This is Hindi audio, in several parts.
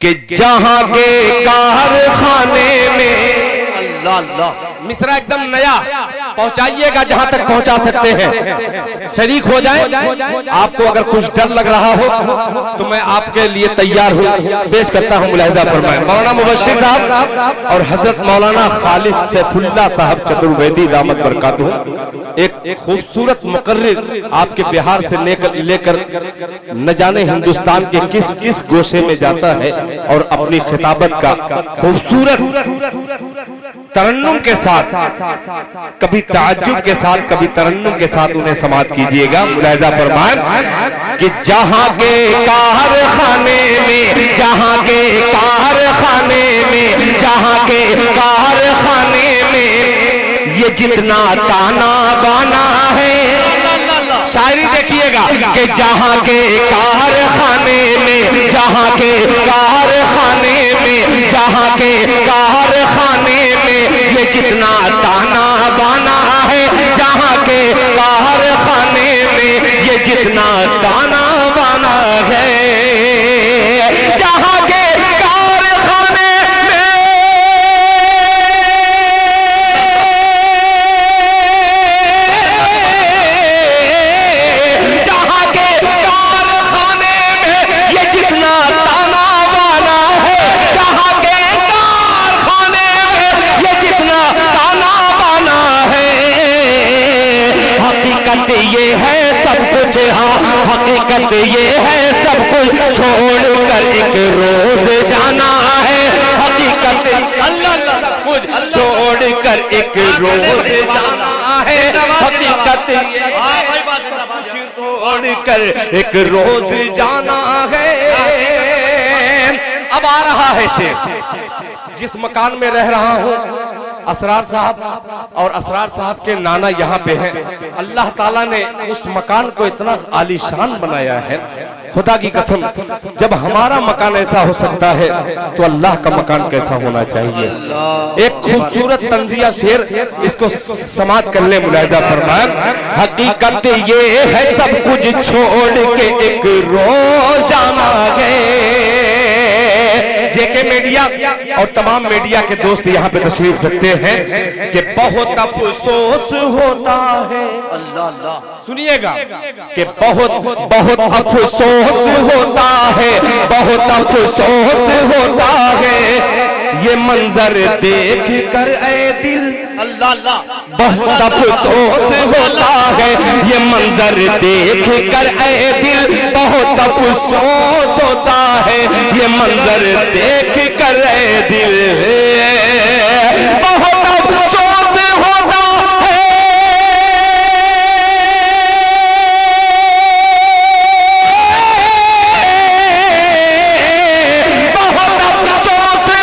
कि जहां के कारखाने में अल्लाह अल्लाह मिसरा एकदम नया पहुंचाइएगा जहां तक पहुंचा सकते हैं, शरीक हो जाए। आपको अगर कुछ डर लग रहा हो तो मैं आपके लिए तैयार हूं, पेश करता हूं। मुलाहिजा फरमाएं मौलाना मुबश्शिर साहब और हजरत मौलाना खालिद सैफुल्लाह साहब चतुर्वेदी दामत बरकातहू एक खूबसूरत मुकर्रिर आपके बिहार से लेकर न जाने हिंदुस्तान के किस किस गोशे में जाता है और अपनी खिताबत का खूबसूरत तरन्नुम के साथ, कभी ताज्जुब के साथ, कभी तरन्नुम के साथ उन्हें समाअत कीजिएगा। मुलाहिजा फरमाएं कि जहां के कारखाने में, जहां के कारखाने में, जहां के कारखाने में ये जितना ताना बाना है, शायरी देखिएगा कि जहां के कारखाने में, जहां के कारखाने में, जहां के कारखाने में ये जितना ताना बाना है, जहां के कारखाने में ये जितना ताना बाना है, जहां के कारखाने में जहां के कारखाने में ये जितना ताना बाना है, जहां के कारखाने में ये जितना ताना बाना है, हकीकत ये है सब कुछ, हाँ हकीकत ये है सब कुछ छोड़ कर एक रोज जाना है, हकीकत अल्लाह कुछ छोड़ कर एक रोज जाना है, हकीकत ये छोड़ कर एक रोज जाना है। अब आ रहा है शेर। जिस मकान में रह रहा हूँ, असरार साहब और असरार साहब के नाना यहाँ पे हैं। अल्लाह ताला ने उस मकान को इतना आलीशान बनाया है, खुदा की कसम, जब हमारा मकान ऐसा हो सकता है तो अल्लाह का मकान कैसा होना चाहिए। एक खूबसूरत तंजिया शेर, इसको समाअत कर ले। मुलाहिजा फरमाएं, हकीकत ये है सब कुछ छोड़ के एक रोजाना गए। जेके मीडिया और तमाम मीडिया के दोस्त यहाँ पे तशरीफ रखते हैं कि बहुत अफसोस होता है, अल्लाह अल्लाह सुनिएगा कि बहुत बहुत अफसोस होता है, बहुत अफसोस होता है ये मंजर देख कर ऐ दिल, अल्लाह अल्लाह बहुत अफसोस होता है ये मंजर देख कर ऐ दिल, बहुत अफसोस होता है ये मंजर देख कर ऐ दिल, बहुत अफसोस होता है, बहुत अफसोस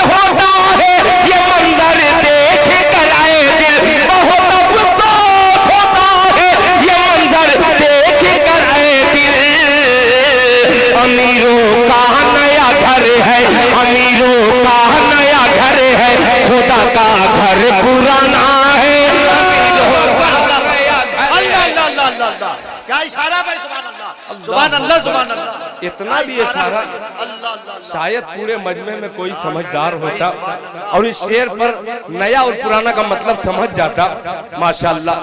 होता है ये मंजर देख कर आए दिल, बहुत अफसोस होता है ये मंजर देख कर आए दिल। अमीरों का नया घर है, अमीरों का नया घर है, खुदा का घर पुराना है। क्या इशारा भाई, सुभान अल्लाह सुभान अल्लाह सुभान अल्लाह। इतना भी इशारा शायद पूरे मजमे में कोई समझदार होता और इस शेर पर नया और पुराना का मतलब समझ जाता। माशाअल्लाह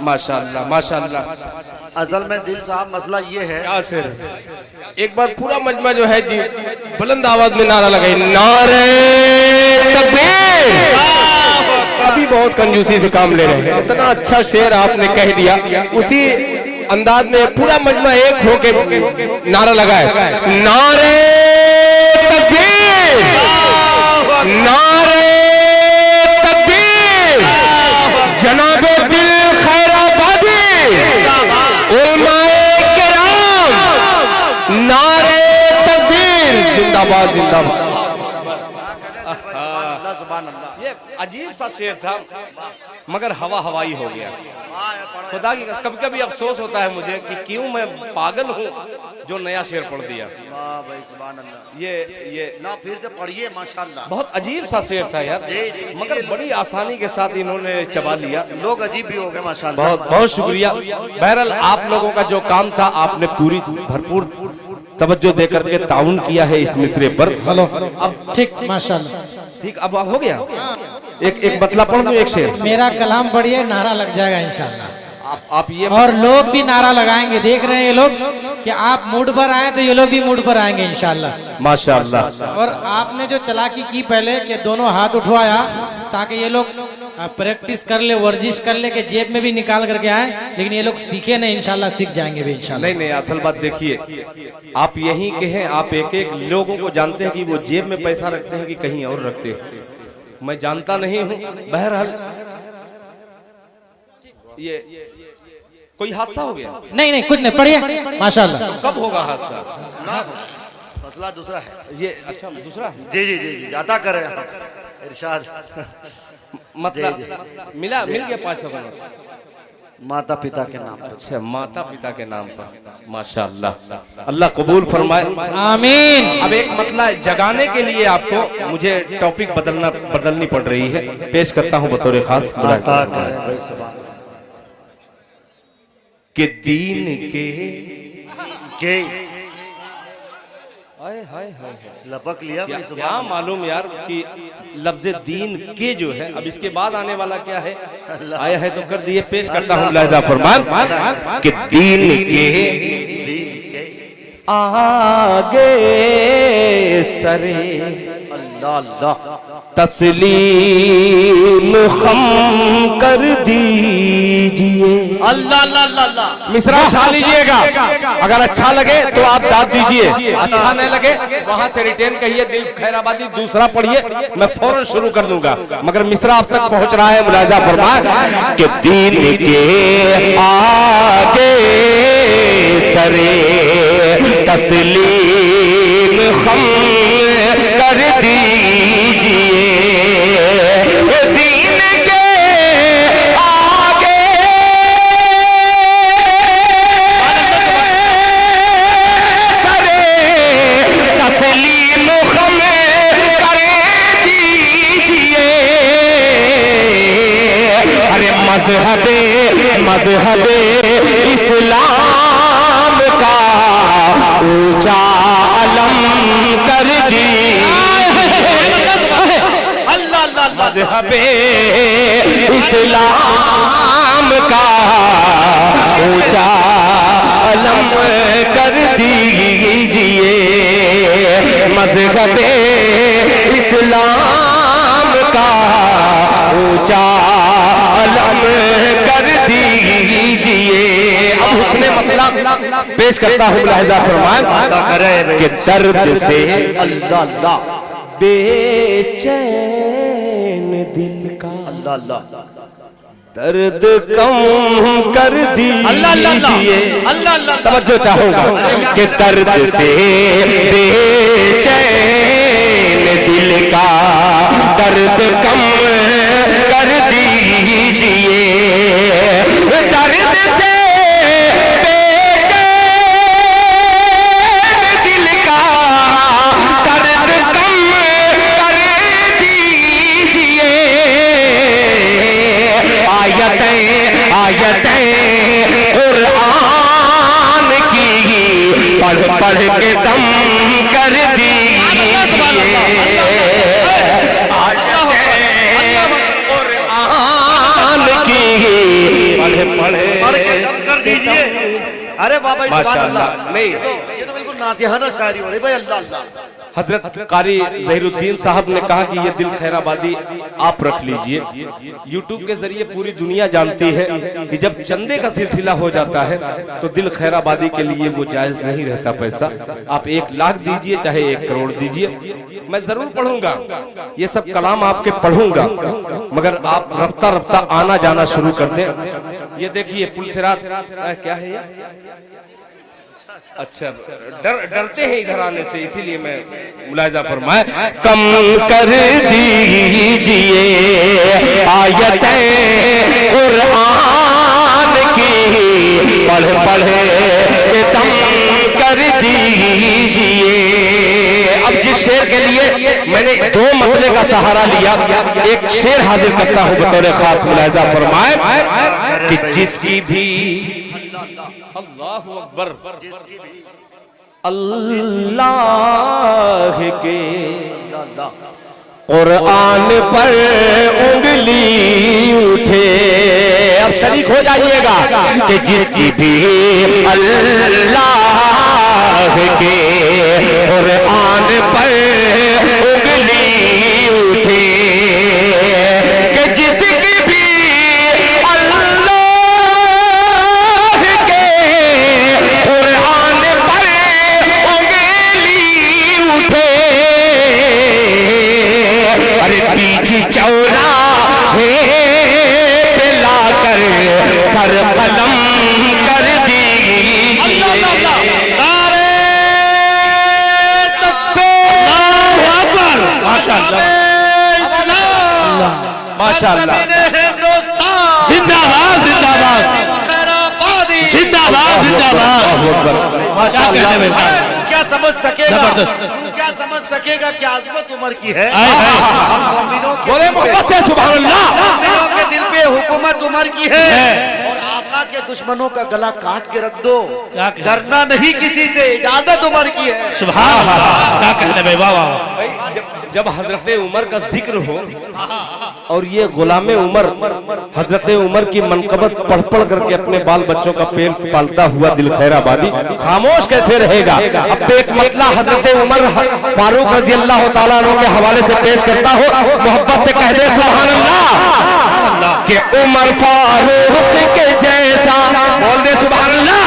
माशाअल्लाह माशाअल्लाह। असल में दिल साहब मसला ये है, क्या शेर है? एक बार पूरा मजमा जो है जी बुलंद आवाज में नारा लगाई, नारे तकबीर। अभी बहुत कंजूसी से काम ले रहे हैं, इतना अच्छा शेर आपने कह दिया, उसी अंदाज में पूरा मजमा एक होके नारा लगाए, नारे तकबीर, नारे तकबीर, जनाबे दिल खैराबादी, उलमाए किराम, नारे तकबीर, जिंदाबाद जिंदाबाद। ये अजीब सा शेर था मगर हवा हवाई हो गया। खुदा की कभी कभी अफसोस होता है मुझे कि क्यों मैं पागल हूँ जो नया शेर पढ़ दिया। वाह भाई सुभान अल्लाह। ये ना फिर से पढ़िए माशाअल्लाह। बहुत अजीब सा शेर था यार, मगर बड़ी आसानी के साथ इन्होंने चबा लिया। लोग अजीब भी हो गए माशाअल्लाह। बहुत बहुत शुक्रिया। बहरहाल आप लोगों का जो काम था आपने पूरी भरपूर तवज्जो देकर के ताउन किया है इस मिसरे पर। हेलो अब ठीक माशाल्लाह ठीक, अब हो गया। एक मतलब पढ़ दूं, एक शेर। मेरा कलाम पढ़िए, नारा लग जाएगा इंशाल्लाह। आप ये और लोग भी नारा लगाएंगे, देख रहे हैं ये लोग कि आप मूड पर आए तो ये लोग भी मूड पर आएंगे इंशाल्लाह माशाअल्लाह। और आपने जो चालाकी की पहले कि दोनों हाथ उठवाया ताकि ये लोग प्रैक्टिस कर ले, वर्जिश कर ले कि जेब में भी निकाल करके आए, लेकिन ये लोग सीखे नहीं, इंशाल्लाह सीख जाएंगे भी इंशाल्लाह। नहीं नहीं, असल बात देखिए, आप यहीं के हैं, आप एक एक लोगों को जानते हैं कि वो जेब में पैसा रखते हैं कि कहीं और रखते हैं, मैं जानता नहीं हूँ। बहरहाल ये कोई हादसा हो गया? नहीं नहीं कुछ नहीं, पढ़िए माशाल्लाह। कब होगा हादसा? मसला दूसरा है ये अच्छा दूसरा है। जी जी जी जी, अदा करें इरशाद। मतलब मिल गया 500 का। माता पिता के नाम पर। अच्छा, माता पिता के नाम पर, माशाअल्लाह, अल्लाह कबूल फरमाए, आमीन। अब एक मतलब जगाने के लिए आपको मुझे टॉपिक बदलनी पड़ रही है, पेश करता हूँ बतौर खास कि दीन के लपक लिया क्या मालूम यार कि लफ्ज दीन के जो है, अब इसके बाद आने वाला क्या है, आया है तो कर दिए, पेश करता हूँ मुलाहिजा फरमान कि दीन के आगे सरे अल्लाह अल्लाह तस्लीम खम कर दीजिए। अल्लाह अल्लाह अल्लाह। मिसरा उठा लीजिएगा, अगर अच्छा लगे तो आप दाद दीजिए, अच्छा नहीं लगे वहां से रिटेन कहिए दिल खैराबादी दूसरा पढ़िए, मैं फौरन शुरू कर दूंगा, मगर मिसरा अब तक पहुंच रहा है। मुलाहिजा फरमाए कि दीन के आगे सरे तस्लीम खम कर दीजिए। दीन के आगे सरे तस्लीम खम कर दीजिए। अरे मजहबे इस्लाम का ऊंचा अलम कर मज़हबे इस्लाम का ऊंचा अलम कर दीजिए। मज़हबे इस्लाम का ऊंचा अलम कर दीजिए। अब उसने मतलब पेश करता हूँ मुलाहिजा फरमान कि दर्द से अल्लाह अल्लाह बेचैन दिल का अल्लाह अल्लाह दर्द कम कर दीजिए। अल्लाह अल्लाह तवज्जो चाहूंगा कि दर्द से बेचैन दिल का दर्द कम कर दीजिए। दर्द से कुरान की पढ़ पढ़ के दम कर दीजिए। कुरान की पढ़ के दम कर दीजिए। अरे बाबा माशाअल्लाह। नहीं ये तो बिल्कुल नासिहाना शायरी हो रही भाई। अल्लाह अल्लाह। हजरत कारी ज़हीरुद्दीन साहब ने कहा कि ये दिल खैराबादी आप रख लीजिए। यूट्यूब के जरिए पूरी दुनिया जानती है कि जब चंदे का सिलसिला हो जाता है तो दिल खैराबादी के लिए वो जायज नहीं रहता पैसा। आप 1 लाख दीजिए चाहे 1 करोड़ दीजिए, मैं जरूर पढ़ूंगा, ये सब कलाम आपके पढ़ूंगा, मगर आप रफ्ता रफ्ता आना जाना शुरू कर दें। ये देखिए पुलसिरात क्या है ये? अच्छा, डरते हैं इधर आने से, इसीलिए मैं मुलाहिजा फरमाए कम कर दीजिए आयतें कुरान की पढ़ पढ़ के दम कर दीजिए। अब जिस शेर के लिए मैंने 2 मतले का सहारा लिया, एक शेर हाजिर करता हूँ बतौर खास। मुलाहिजा फरमाए कि जिसकी भी अल्लाहु अकबर अल्लाह के अल्लाह कुरान पर उंगली उठे। अब शरीक हो जाइएगा कि जिसकी भी अल्लाह के कुरान पर उंगली उठे, कि जिसकी भी अल्लाह के कुरान पर उंगली उठे, अरे पीछे चौराहे पे लाकर सर कलम कर दीजिए। नारे तकबीर, माशाअल्लाह माशाअल्लाह, हिंदुस्तान जिंदाबाद जिंदाबाद खैराबादी जिंदाबाद जिंदाबाद, माशाअल्लाह। अरे तू क्या समझ सकेगा, जबरदस्त। तू क्या समझ सकेगा कि आजमत उमर की है। आए, आए। मोमिनों के बोले दिल पे- मोहब्बत से सुभान अल्लाह। मोमिनों के दिल पे हुकूमत उमर की है, और आका के दुश्मनों का गला काट के रख दो। क्या कहना? डरना नहीं किसी से, इजाजत उमर की है। सुभान अल्लाह, क्या कहने भाई, वाह वाह। भाई जब हजरत उमर का जिक्र हो और ये गुलामे उमर हजरत उमर की मनकबत पढ़ पढ़ करके अपने बाल बच्चों का पेट पालता हुआ दिल खैराबादी खामोश कैसे रहेगा। अब तो एक मतला हजरत उमर फारूक रजी अल्लाह तआला अन्हु के हवाले से पेश करता हो, मोहब्बत से कह दे सुभान अल्लाह, कि उमर फारूक के जैसा, बोल दे सुभान अल्लाह।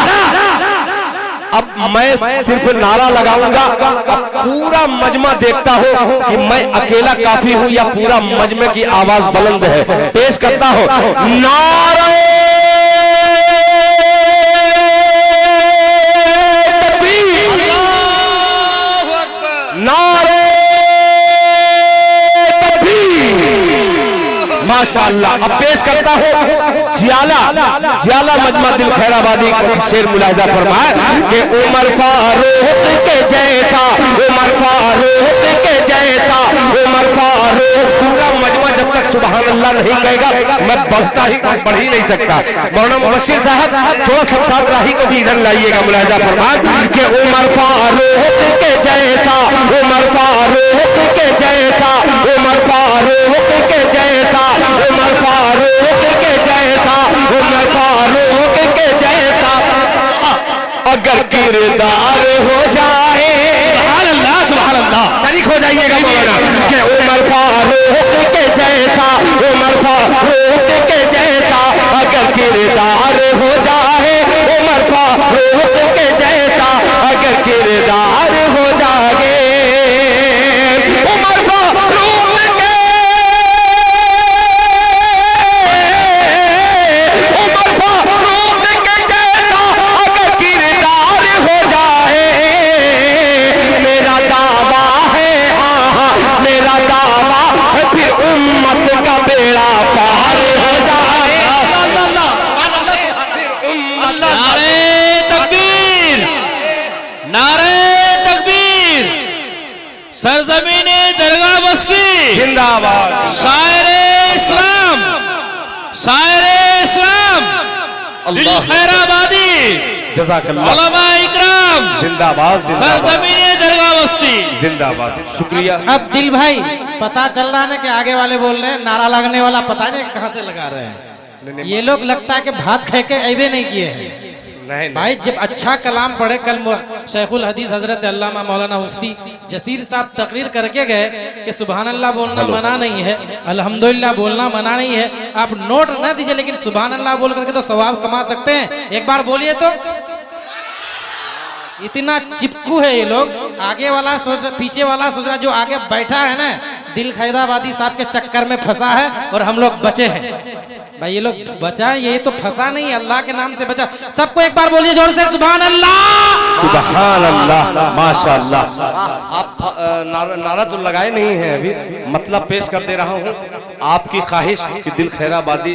अब मैं सिर्फ नारा लगाऊंगा, अब पूरा मजमा देखता हो कि मैं अकेला काफी हूं या पूरा मजमे की आवाज बुलंद है। पेश करता हो नारा तकबीर, अल्लाहु अकबर। नारे तकबीर, माशाअल्लाह। अब पेश करता हूँ जियाला मजमा दिल खैराबादी को शेर मुलाहिजा फरमाए कि उमर फारूक के जैसा, उमर फारूक के जैसा, उमर फारूक। पूरा मजमा जब तक सुभान अल्लाह नहीं कहेगा मैं बढ़ता ही बढ़ ही नहीं सकता। मौलाना मुबश्शिर साहब थोड़ा सबसात राही को भी इधर लाइएगा, मुलाहिजा फरमाए कि उमर फारूक के जैसा, उमर फारूक के जैसा, उमर फारूक के जैसा, उमर फारूक के जैसा, उमर फारूक के जैसा अगर किरदार हो जाए, सुभान अल्लाह सुभान अल्लाह, शरीक हो जाइएगा मौलाना, कि उमर फारूक के जैसा, उमर फारूक के जैसा अगर किरदार हो जाए, उमर फारूक के जैसा अगर किरदार हो जाए, उमर फारूक के, उमर फारूक के जैसा अगर किरदार हो जाए, मेरा दावा है, हाँ मेरा दावा है, फिर उम्मत का बेड़ा पार हो जाए। नारे तकबीर, नारे तकबीर, सरजमीने दरगाह बस्ती जिंदाबाद, शायरे इस्लाम, शायरे इस्लाम दिल अल्लाह खैराबादी, जज़ाकल्लाह, उलमा इकराम, जिंदाबाद जिंदाबाद सरजमीने दरगाह बस्ती। जिंदाबाद, शुक्रिया। अब दिल भाई पता चल रहा है ना कि आगे वाले बोल रहे हैं, नारा लगने वाला पता नहीं कहाँ से लगा रहे हैं। ये लोग लगता है कि भात खा के ऐवे नहीं किए हैं नहीं भाई। जब अच्छा कलाम पढ़े, कल शेखुल हदीस हजरत अल्लामा मौलाना मुफ्ती जसीर साहब तकरीर करके गए कि सुभान अल्लाह बोलना मना नहीं है, अल्हम्दुलिल्लाह बोलना मना नहीं है। आप नोट न दीजिए, लेकिन सुभान अल्लाह बोल करके तो सवाब कमा सकते हैं। एक बार बोलिए तो। इतना चिपकू है ये लोग, आगे वाला सोच, पीछे वाला सोच रहा, जो आगे बैठा है ना दिल खैराबादी साहब के चक्कर में फंसा है और हम लोग बचे हैं। भाई ये लोग बचा, ये तो फंसा नहीं, अल्लाह के नाम से बचा। सबको एक बार बोलिए जोर से सुभान अल्लाह, सुभान अल्लाह, माशाअल्लाह। आप नारा तो लगाए नहीं हैं अभी, मतलब पेश कर दे रहा हूँ। आपकी ख्वाहिश कि दिल खैराबादी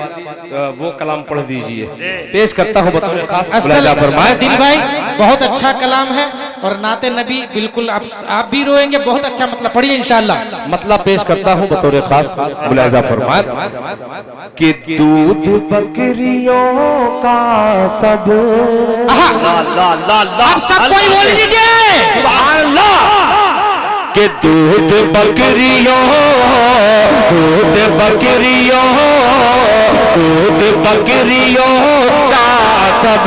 वो कलाम पढ़ दीजिए। पेश करता हूँ बतौर खास मुलाहिजा फरमाएं। दिल भाई बहुत अच्छा कलाम है और नाते नबी बिल्कुल आप भी रोएंगे, बहुत अच्छा मतलब पढ़िए इंशाअल्लाह। मतलब पेश करता हूँ बतौर खास मुलाहिजा फरमाएं कि दूध बकरियों का सब आप सब कोई बोल दीजिए सुभान अल्लाह कि दूध बकरियों का सब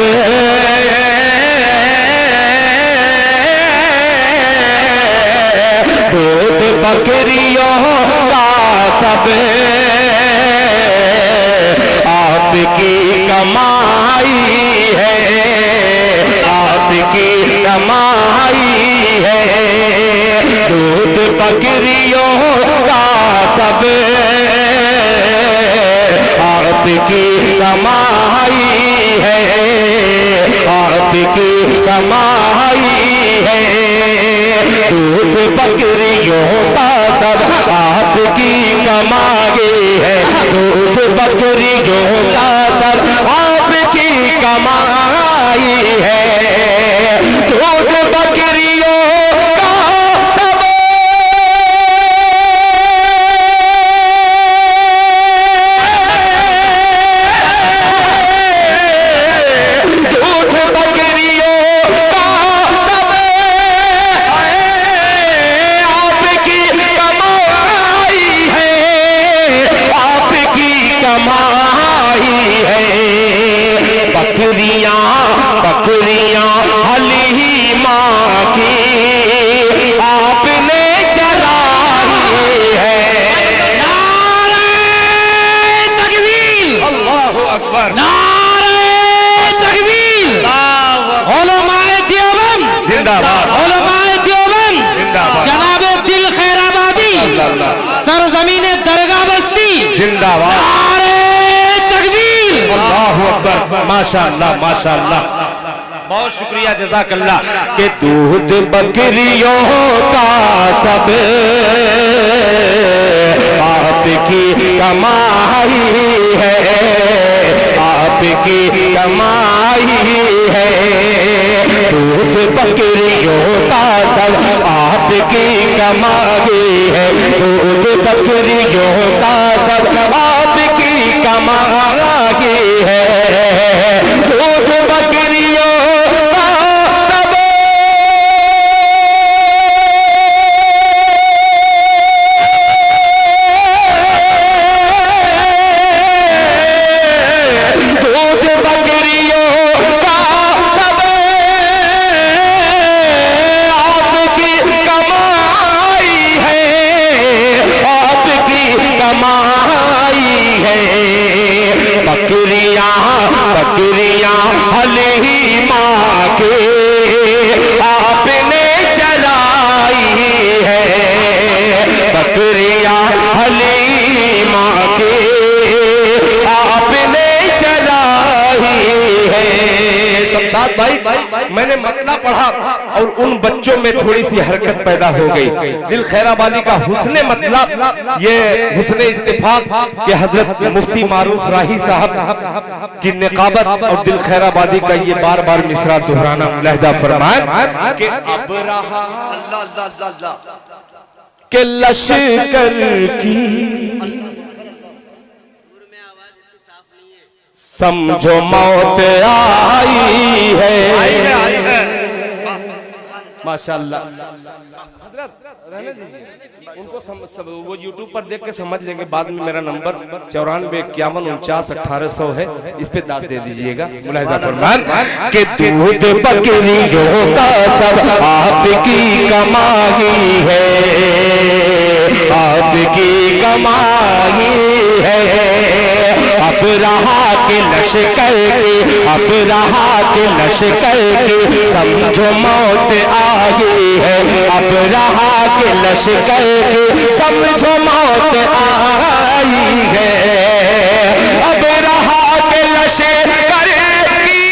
दूध बकरियों का सब आपकी कमाई है, आपकी कमाई है। दूध बकरियों का सब आपकी कमाई है, आपकी कमाई है। दूध बकरियों का सब आपकी कमाई है, दूध बकरियों का सब आपकी कमाई है। दूध बकरियों का सब दूध बकरियों का सब आपकी कमाई है, आपकी कमाई है। बकरियां बकरियां हलीमा की आपने चलाई है। नारे तकबीर, अल्लाहु अकबर, नारे तकबीर। उलमाए देवबंद जिंदाबाद, उलमाए देवबंद जिंदाबाद, जनाबे दिल खैराबादी सरजमीने दरगाह बस्ती जिंदाबाद। नारे तकबीर, अल्लाहु अकबर, माशाअल्लाह माशाअल्लाह, बहुत शुक्रिया जज़ाकल्लाह। के दूध बकरियों का सब आपकी कमाई है, आपकी कमाई है। दूध बकरियों का सब आपकी कमाई है, दूध बकरियों का सब आपकी कमाई है। दूध बकरियों का सब दूध बकरियों का सब आपकी कमाई है, आपकी कमाई है। बकरियां बकरियां हलीमा के आपने चलाई है, बकरियां हलीमा के आपने चलाई है। शमशाद भाई मैंने मतला पढ़ा और उन बच्चों में थोड़ी सी हरकत पैदा हो गई। दिल खैराबादी का हुस्ने मतलब ये हुस्ने इत्तिफाक के हजरत मुफ्ती मारूफ राही साहब की निकाबत और दिल खैराबादी का ये बार बार मिसरा दोहराना मुलाहिजा फरमाए कि अब रहा के लश्कर की समझो मौत आई है। माशाअल्लाह हजरत रहने दीजिए उनको, वो यूट्यूब पर देख के समझ लेंगे। बाद में मेरा नंबर 94 51 49 1800 है, इस पे दाद दे दीजिएगा। मुलाहिजा फरमान कि दूध बकरियों का सब आपकी कमाई है, आपकी कमाई है। अब रहा के लश्कर की, अब रहा के लश्कर की समझो मौत आई है, अब रहा के लश्कर की समझो मौत आई है। अब रहा के लश्कर की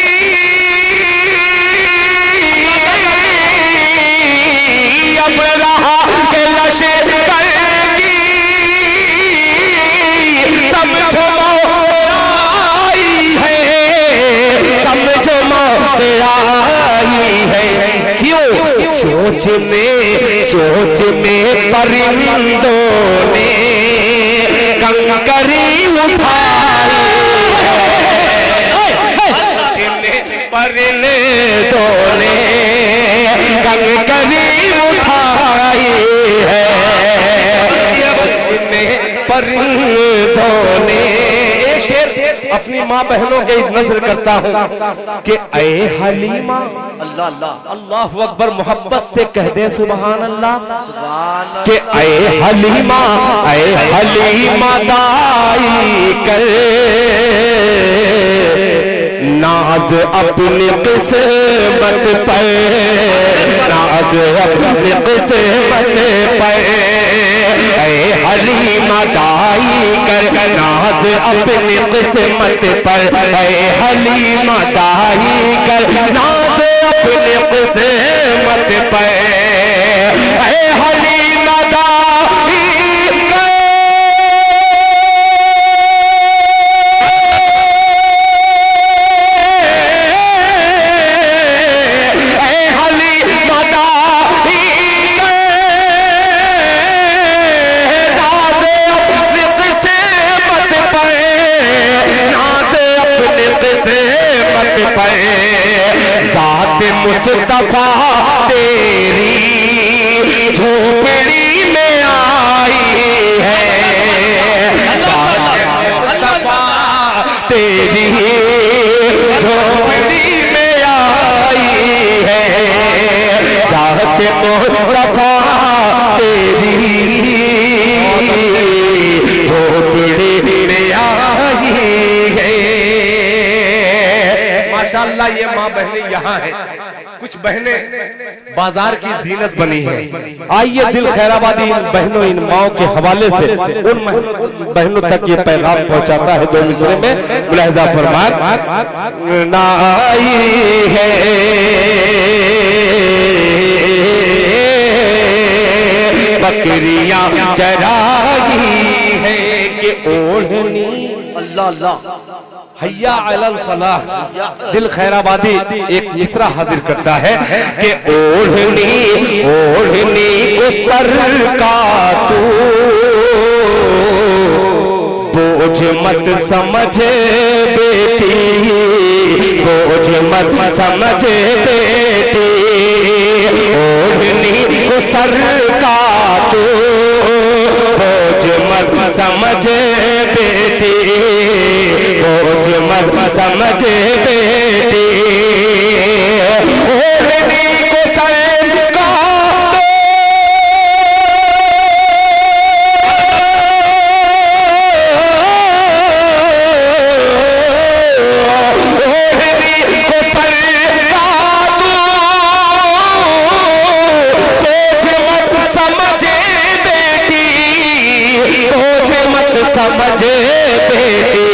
अब रहा के लश्कर की चोच में परिंदों ने कंकरी उठाई परिंदों ने कंकरी उठाई है परिंदों ने। एक शेर अपनी माँ बहनों के नजर करता हूँ कि ऐ हलीमा, अल्लाह अल्लाह अल्लाह अकबर, मोहब्बत से कह दे सुभान अल्लाह, सुभान कि ऐ हलीमा दाई कर नाज अपनी किस्मत पर, नाज अपनी किस्मत पर, ऐ हलीमा दाई कर नाज अपनी किस्मत पर, ऐ हलीमा दाई कर नाज अपनी किस्मत पर, ऐ हलीमा दाई मुस्तफा तेरी झोपड़ी में आई है, मुस्तफा तेरी झोपड़ी में आई है, चाहते मुस्तफा तेरी झोपड़ी में आई है। माशाअल्लाह ये माँ बहनें यहाँ है, कुछ बहनें बाजार की जीनत बनी है। आइए दिल खैराबादी इन बहनों, इन माओ के हवाले से उन बहनों तक ये पैगाम पहुंचाता है। दो मिसरे में मुलाहिजा फरमाए, ना आई है बकरियां चराई है कि ओढ़नी, अल्लाह अल्लाह हैया अलल फलाह। दिल खैराबादी एक मिसरा हाजिर करता है कि ओढ़नी ओढ़नी को सर का तू बोझ मत समझ बेटी, बोझ मत समझ बेटी, ओढ़नी को सर का तू बोझ मत समझ बेटी, बोझ मत समझ बेटी, ओढ़नी को सर का ओढ़नी को सर का बोझ मत समझ बेटी, बोझ मत समझ बेटी,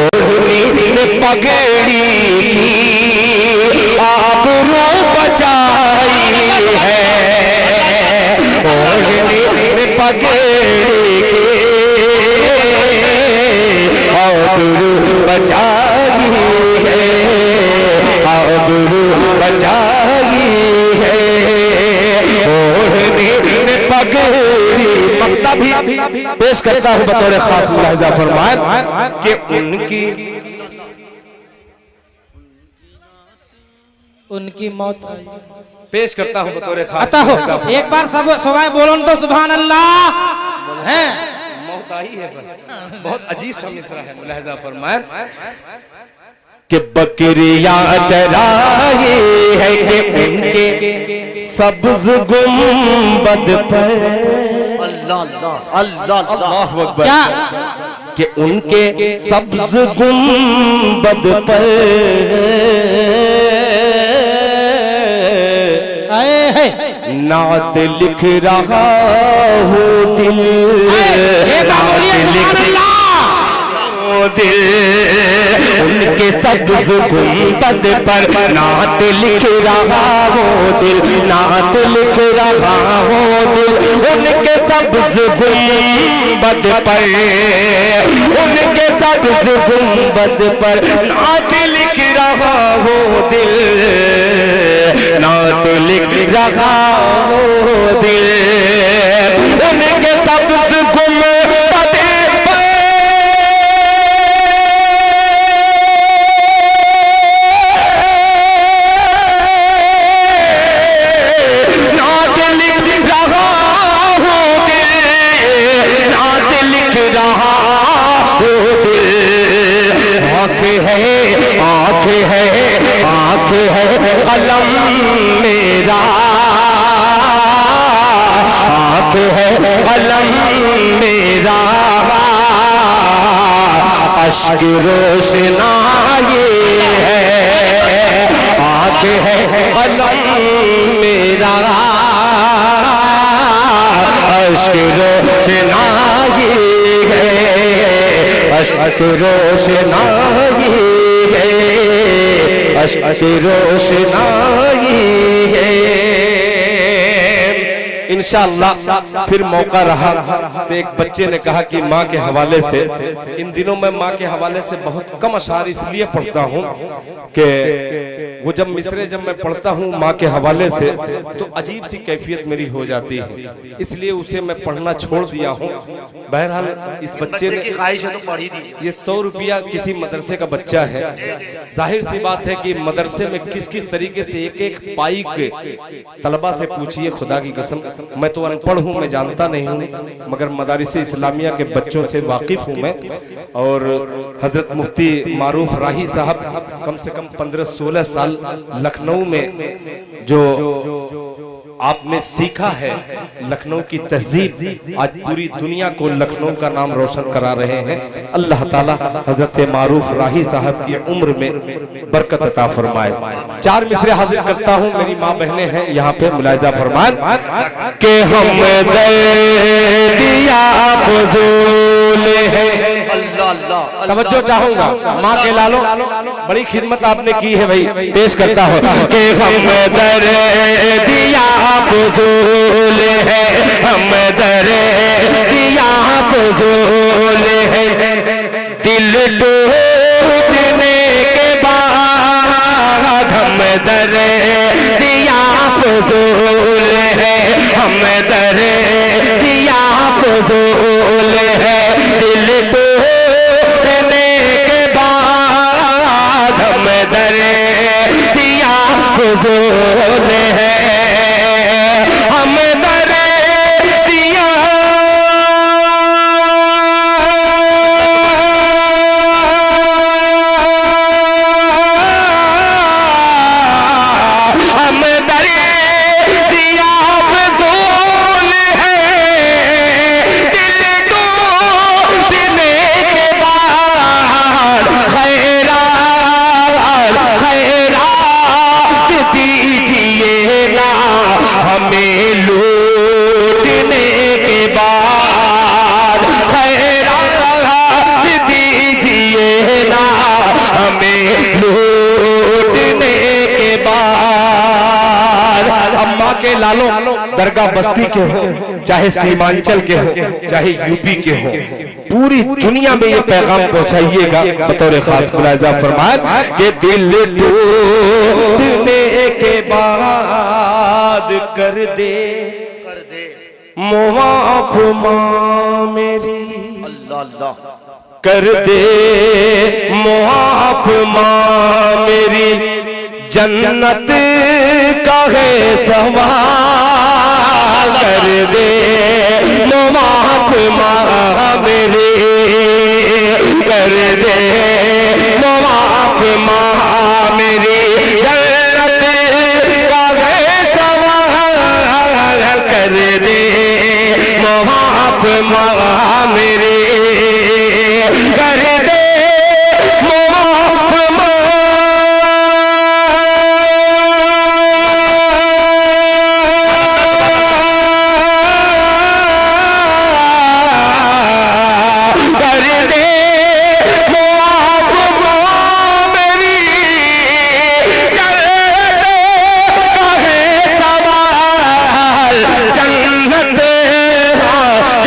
ओढ़नी ने पगड़ी की आबरू बचाई है, ओढ़नी ने पगड़ी की आबरू बचाई है, आबरू बचाई है, ओढ़नी ने पगड़ी। मक्ता भी पेश करता हूँ बतौर खास मुलाहिजा फरमाए कि उनकी मौत आई। पेश करता हूँ बतौर खास। आता हो एक बार सब सवाई बोलो तो सुभान अल्लाह है। मौत आई है पर बहुत अजीब सा मिसरा है। मुलाहिजा फरमाए कि बकरियां चराई है कि उनके सब्ज गुंबद पर, अल्लाह अल्लाह अल्लाह अल्लाह अकबर, क्या कि उनके सब्ज गुंबद पर नात लिख रहा हूँ दिल, नात लिख दिल, उनके सब्ज गुंबद पर नात लिख रहा हो दिल, नात लिख रहा हो दिल, उनके सब्ज गुंबद पर, उनके सब्ज गुंबद पर नात लिख रहा हो दिल, नात लिख रहा हो दिल, उनके सब्ज़ गुंबदे पे नात लिख रहा हो दिल, नात लिख रहा हो दिल। आँख है आँख है कलम मेरा, आँख है कलम मेरा, अश्क रोशनाई है। आँख है कलम मेरा, अश्क रोशनाई है, अश्क रोशनाई है, अश्क रोशनाई है। इंशाअल्लाह फिर मौका रहा तो एक बच्चे ने कहा कि माँ के हवाले से, इन दिनों मैं माँ के हवाले से बहुत कम अशार इसलिए पढ़ता हूँ कि वो जब मिसरे जब मैं पढ़ता हूँ माँ के हवाले से तो अजीब सी कैफियत मेरी हो जाती है, इसलिए उसे मैं पढ़ना छोड़ दिया हूँ। बहरहाल इस बच्चे ने ख्वाहिश है तो पढ़ ही दी। ये 100 रुपया किसी मदरसे का बच्चा है, जाहिर सी बात है कि मदरसे में किस किस तरीके से एक एक पाई के तलबा से पूछिए, खुदा की कसम मैं तो अनपढ़ हूँ, मैं जानता नहीं हूँ, मगर मदारिस इस्लामिया के बच्चों से वाकिफ हूँ मैं। और हजरत मुफ्ती मारूफ राही साहब कम से कम 15-16 साल लखनऊ में जो आपने सीखा है, लखनऊ की तहजीब आज पूरी दुनिया को लखनऊ का नाम रोशन करा रहे हैं। अल्लाह ताला हजरत मारूफ राही साहब की उम्र में बरकत अता फरमाए। 4 मिसरे हाजिर करता हूँ, मेरी माँ बहनें हैं यहाँ पे, मुलाहिजा फरमाए कि हम दिया फजूल है। तवज्जो चाहूंगा, माँ के लालो बड़ी खिदमत आपने की है भाई, पेश करता हूँ कि हम दर दिया फजूल है, हम दर दिया फजूल है, दिल टूटने के बाद हम दर दिया फजूल है, हम दर दिया फजूल है, दिल टूटने के बाद हम दर दिया फजूल है, हम दर दिया हम दर दिया फजूल है, दिल टूटने के बाद खैरात दीजिए ना हमें, लूटने के बाद खैरात दीजिए ना हमें, लूटने के बाद। अम्मा के लालो दरगाह बस्ती के हो, चाहे सीमांचल के हो, चाहे यूपी के हो, पूरी दुनिया में ये पैगाम पहुंचाइएगा बतौर खास। मुलाहिजा फरमाए कि दिल टूटने के बाद कर दे मुआफ माँ मेरी, अल्लाह अल्लाह कर दे मुआफ माँ मेरी, जन्नत का है सवाल, कर दे मुआफ माँ मेरी, कर दे मुआफ माँ मेरी, जन्नत का है सवाल, कर दे मुआफ माँ मेरी, कर दे मुआफ माँ।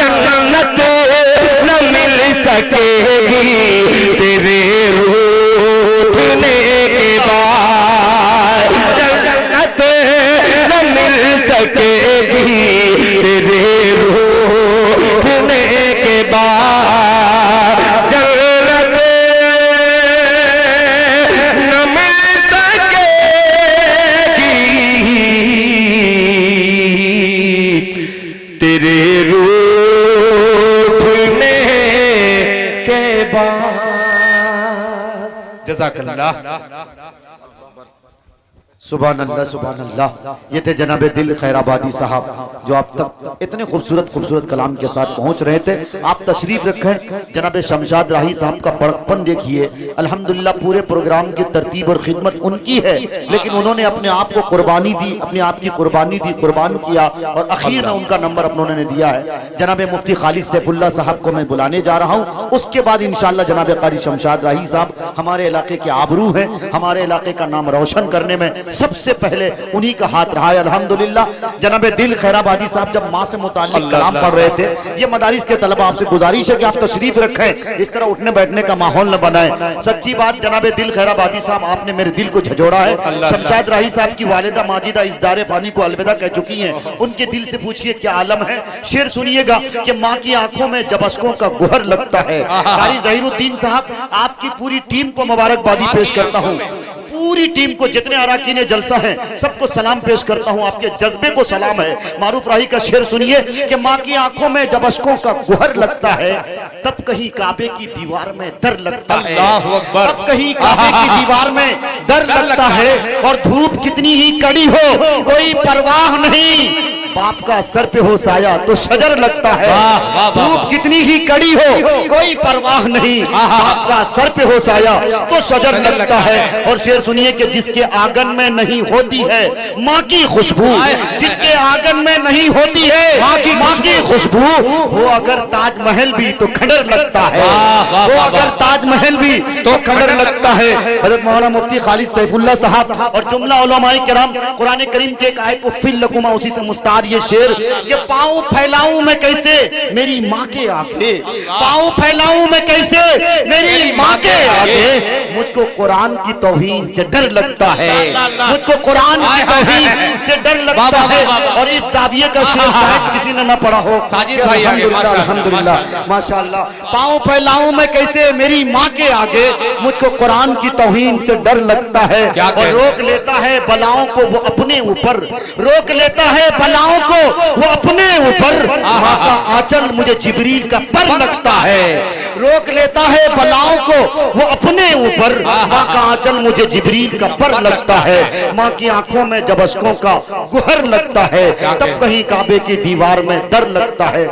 जन्नत न मिले तेरे रूठने के बाद। जज़ाकल्लाह। सुभान अल्लाह सुभान अल्लाह। ये थे जनाब दिल खैराबादी साहब जो आप तक इतने खूबसूरत खूबसूरत कलाम के साथ पहुंच रहे थे। आप तशरीफ रखें। जनाब शमशाद राही साहब का बड़कपन देखिए। अल्हम्दुलिल्लाह पूरे प्रोग्राम की तरतीब और खिदमत उनकी है, लेकिन उन्होंने अपने आप को कुर्बानी दी, अपने आप की कुर्बानी दी, कुर्बान किया और आखिर में उनका नंबर उन्होंने दिया है। जनाब मुफ्ती खालिद सैफुल्लाह साहब को मैं बुलाने जा रहा हूँ। उसके बाद इंशाअल्लाह जनाब कारी शमशाद राही साहब हमारे इलाके के आबरू हैं, हमारे इलाके का नाम रोशन करने में सबसे पहले उन्हीं का हाथ रहा है। अल्हम्दुलिल्लाह जनाब दिल खैराबादी साहब जब माँ से मुताल्लिक कलाम पढ़ रहे थे, ये मदारिस के तलबा आपसे गुजारिश है कि आप तशरीफ रखें, इस तरह उठने बैठने का माहौल न बनाए। सच्ची बात जनाब दिल खैराबादी साहब आपने मेरे दिल को झंझोड़ा है। शमशाद राही साहब की वालिदा माजिदा इस दारे फानी को अलविदा कह चुकी हैं। उनके दिल से पूछिए क्या आलम है। शेर सुनिएगा कि माँ की आंखों में जब अश्कों का गुहर लगता है। कारी ज़हीरुद्दीन साहब आपकी पूरी टीम को मुबारकबादी पेश करता हूँ। पूरी टीम को जितने अराकीन जलसा हैं सबको सलाम पेश करता हूं। आपके जज्बे को सलाम है। मारूफ राही का शेर सुनिए कि माँ की आंखों में जब अश्कों का गुहर लगता है तब कहीं काबे की दीवार में डर लगता है। तब कहीं काबे की दीवार में डर लगता है। और धूप कितनी ही कड़ी हो कोई परवाह नहीं, बाप का सर पे हो साया तो शजर लगता है। धूप कितनी ही कड़ी हो कोई परवाह नहीं, बाप का सर पे हो साया तो शजर लगता है। और शेर सुनिए कि जिसके आंगन में नहीं होती है माँ की खुशबू, जिसके आंगन में नहीं होती है माँ की खुशबू, वो अगर ताजमहल भी तो खंडर लगता है। वो अगर ताजमहल भी तो खंडर लगता है। हज़रत मौलाना मुफ्ती खालिद सैफुल्लाह साहब और जुमला उलमाए किराम कुरान करीम के एक आयत उफ़्फ़िल लकुमा उसी से मुस्तार ये शेर कि पाँव फैलाऊं मैं कैसे मेरी माँ के आगे, पाँव फैलाऊं मैं कैसे मेरी माँ के आगे, मुझको कुरान की तौहीन से डर लगता है, मुझको कुरान की तौहीन से डर लगता है। और इस जाविये का शेर शायद किसी ने ना पढ़ा हो। अल्हम्दुलिल्लाह माशाअल्लाह। पाँव फैलाऊं मैं कैसे मेरी माँ के आगे, मुझको कुरान की तौहीन से डर लगता है। और रोक लेता है बलाओं को वो अपने ऊपर, रोक लेता है बलाओं को वो अपने ऊपर, माँ का आंचल मुझे जिब्रील का पर लगता है। रोक लेता है बलाओं को वो अपने ऊपर, माँ का आंचल मुझे जिब्रील का पर लगता है। माँ की आंखों में जब अश्कों का गुहर लगता है तब कहीं काबे की दीवार में डर लगता है।